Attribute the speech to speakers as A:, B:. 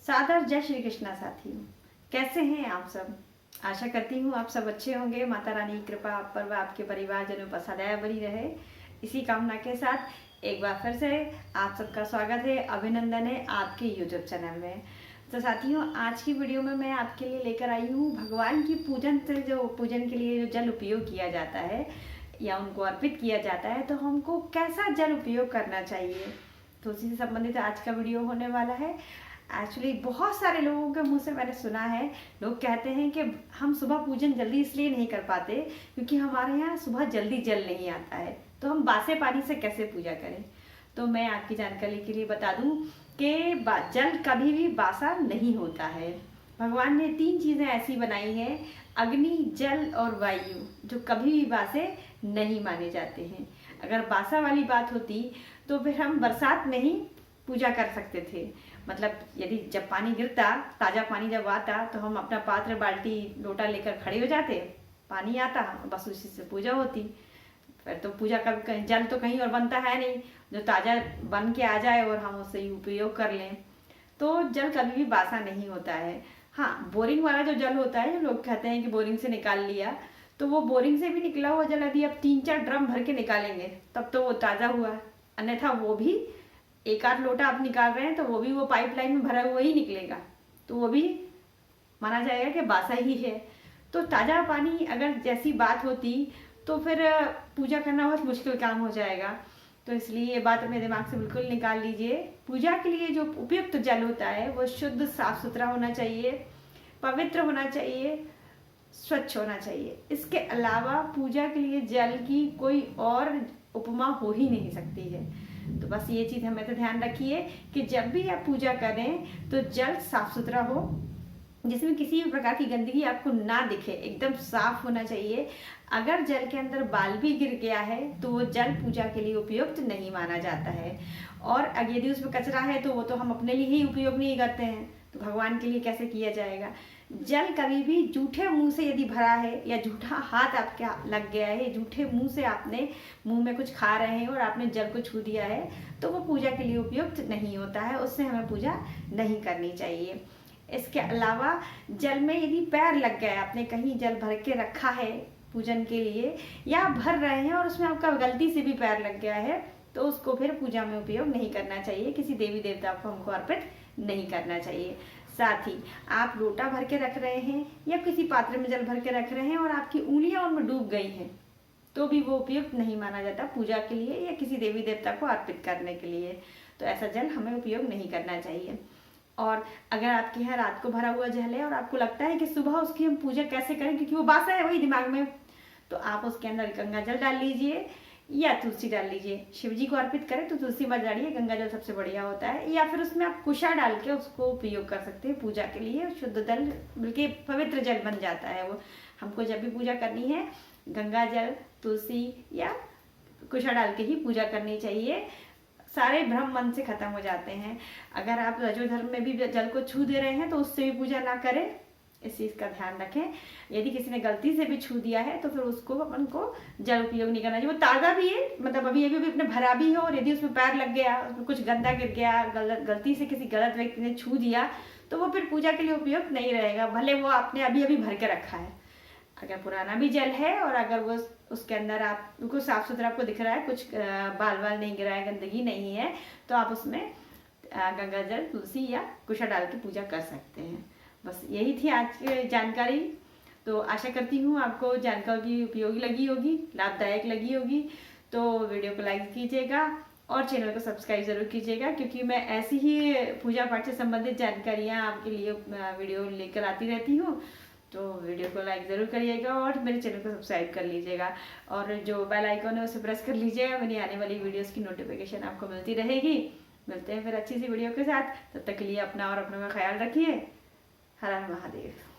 A: सादर जय श्री कृष्णा साथियों, कैसे हैं आप सब। आशा करती हूँ आप सब अच्छे होंगे। माता रानी की कृपा आप पर व आपके परिवारजनों पर सदैव बनी रहे, इसी कामना के साथ एक बार फिर से आप सबका स्वागत है, अभिनंदन है आपके यूट्यूब चैनल में। तो साथियों, आज की वीडियो में मैं आपके लिए लेकर आई हूँ भगवान की पूजन के लिए जो जल उपयोग किया जाता है या उनको अर्पित किया जाता है, तो हमको कैसा जल उपयोग करना चाहिए, तो उसी से संबंधित आज का वीडियो होने वाला है। एक्चुअली बहुत सारे लोगों के मुंह से मैंने सुना है, लोग कहते हैं कि हम सुबह पूजन जल्दी इसलिए नहीं कर पाते क्योंकि हमारे यहाँ सुबह जल्दी जल नहीं आता है, तो हम बासे पानी से कैसे पूजा करें। तो मैं आपकी जानकारी के लिए बता दूं कि जल कभी भी बासा नहीं होता है। भगवान ने 3 चीज़ें ऐसी बनाई हैं, अग्नि, जल और वायु, जो कभी भी बासे नहीं माने जाते हैं। अगर बासा वाली बात होती तो फिर हम बरसात में ही पूजा कर सकते थे। मतलब यदि जब पानी गिरता, ताज़ा पानी जब आता, तो हम अपना पात्र, बाल्टी, लोटा लेकर खड़े हो जाते, पानी आता, बस उसी से पूजा होती। फिर तो पूजा कभी जल तो कहीं और बनता है नहीं, जो ताज़ा बन के आ जाए और हम उससे उपयोग कर लें। तो जल कभी भी बासा नहीं होता है। हाँ, बोरिंग वाला जो जल होता है, जो लोग कहते हैं कि बोरिंग से निकाल लिया, तो वो बोरिंग से भी निकला हुआ जल यदि आप 3-4 ड्रम भर के निकालेंगे तब तो वो ताज़ा हुआ। अन्यथा वो भी 1-8 लोटा आप निकाल रहे हैं तो वो भी वो पाइपलाइन में भरा हुआ ही निकलेगा, तो वो भी माना जाएगा कि बासा ही है। तो ताज़ा पानी अगर जैसी बात होती तो फिर पूजा करना बहुत मुश्किल काम हो जाएगा। तो इसलिए ये बात अपने दिमाग से बिल्कुल निकाल लीजिए। पूजा के लिए जो उपयुक्त जल होता है वो शुद्ध, साफ सुथरा होना चाहिए, पवित्र होना चाहिए, स्वच्छ होना चाहिए। इसके अलावा पूजा के लिए जल की कोई और उपमा हो ही नहीं सकती है। तो बस ये चीज़ हमें तो ध्यान रखिए कि जब भी आप पूजा करें तो जल साफ सुथरा हो, जिसमें किसी भी प्रकार की गंदगी आपको ना दिखे, एकदम साफ होना चाहिए। अगर जल के अंदर बाल भी गिर गया है तो वो जल पूजा के लिए उपयुक्त नहीं माना जाता है। और यदि उसमें कचरा है तो वो तो हम अपने लिए ही उपयोग नहीं करते हैं, तो भगवान के लिए कैसे किया जाएगा। जल कभी भी जूठे मुंह से यदि भरा है या जूठा हाथ आपका लग गया है, जूठे मुंह से आपने मुंह में कुछ खा रहे हैं और आपने जल को छू दिया है, तो वो पूजा के लिए उपयुक्त नहीं होता है, उससे हमें पूजा नहीं करनी चाहिए। इसके अलावा जल में यदि पैर लग गया, आपने कहीं जल भर के रखा है पूजन के लिए या भर रहे हैं और उसमें आपका गलती से भी पैर लग गया है, तो उसको फिर पूजा में उपयोग नहीं करना चाहिए, किसी देवी देवता को हमको अर्पित नहीं करना चाहिए। साथ ही आप लोटा भर के रख रहे हैं या किसी पात्र में जल भर के रख रहे हैं और आपकी उंगलियां उनमें डूब गई हैं, तो भी वो उपयुक्त नहीं माना जाता पूजा के लिए या किसी देवी देवता को अर्पित करने के लिए। तो ऐसा जल हमें उपयोग नहीं करना चाहिए। और अगर आपके यहाँ रात को भरा हुआ जल है और आपको लगता है कि सुबह उसकी हम पूजा कैसे करें क्योंकि वो बासा है वही दिमाग में, तो आप उसके अंदर गंगा जल डाल लीजिए या तुलसी डाल लीजिए। शिव जी को अर्पित करें तो तुलसी मत डालिए, गंगा जल सबसे बढ़िया होता है। या फिर उसमें आप कुशा डाल के उसको उपयोग कर सकते हैं पूजा के लिए, शुद्ध जल बल्कि पवित्र जल बन जाता है वो। हमको जब भी पूजा करनी है गंगा जल, तुलसी या कुशा डाल के ही पूजा करनी चाहिए। सारे भ्रम मन से खत्म हो जाते हैं। अगर आप रजो धर्म में भी जल को छू दे रहे हैं तो उससे भी पूजा ना करें, इस चीज़ का ध्यान रखें। यदि किसी ने गलती से भी छू दिया है तो फिर उसको अपन को जल उपयोग नहीं करना चाहिए। वो ताज़ा भी है, मतलब अभी अपने भरा भी हो और यदि उसमें पैर लग गया, उसमें कुछ गंदा गिर गया, गलती से किसी गलत व्यक्ति ने छू दिया, तो वो फिर पूजा के लिए उपयुक्त नहीं रहेगा, भले वो आपने अभी अभी भर के रखा है। अगर पुराना भी जल है और अगर वो उसके अंदर आपको साफ सुथरा आपको दिख रहा है, कुछ बाल नहीं गिरा है, गंदगी नहीं है, तो आप उसमें गंगा जल, तुलसी या कुशा डाल के पूजा कर सकते हैं। बस यही थी आज की जानकारी। तो आशा करती हूँ आपको जानकारी उपयोगी लगी होगी, लाभदायक लगी होगी। तो वीडियो को लाइक कीजिएगा और चैनल को सब्सक्राइब जरूर कीजिएगा, क्योंकि मैं ऐसी ही पूजा पाठ से संबंधित जानकारियाँ आपके लिए वीडियो लेकर आती रहती हूँ। तो वीडियो को लाइक ज़रूर करिएगा और मेरे चैनल को सब्सक्राइब कर लीजिएगा और जो बेल आइकन है उसे प्रेस कर लीजिएगा, मेरी आने वाली वीडियोस की नोटिफिकेशन आपको मिलती रहेगी। मिलते हैं फिर अच्छी सी वीडियो के साथ, तब तक के लिए अपना और अपनों का ख्याल रखिए। हर हर महादेव।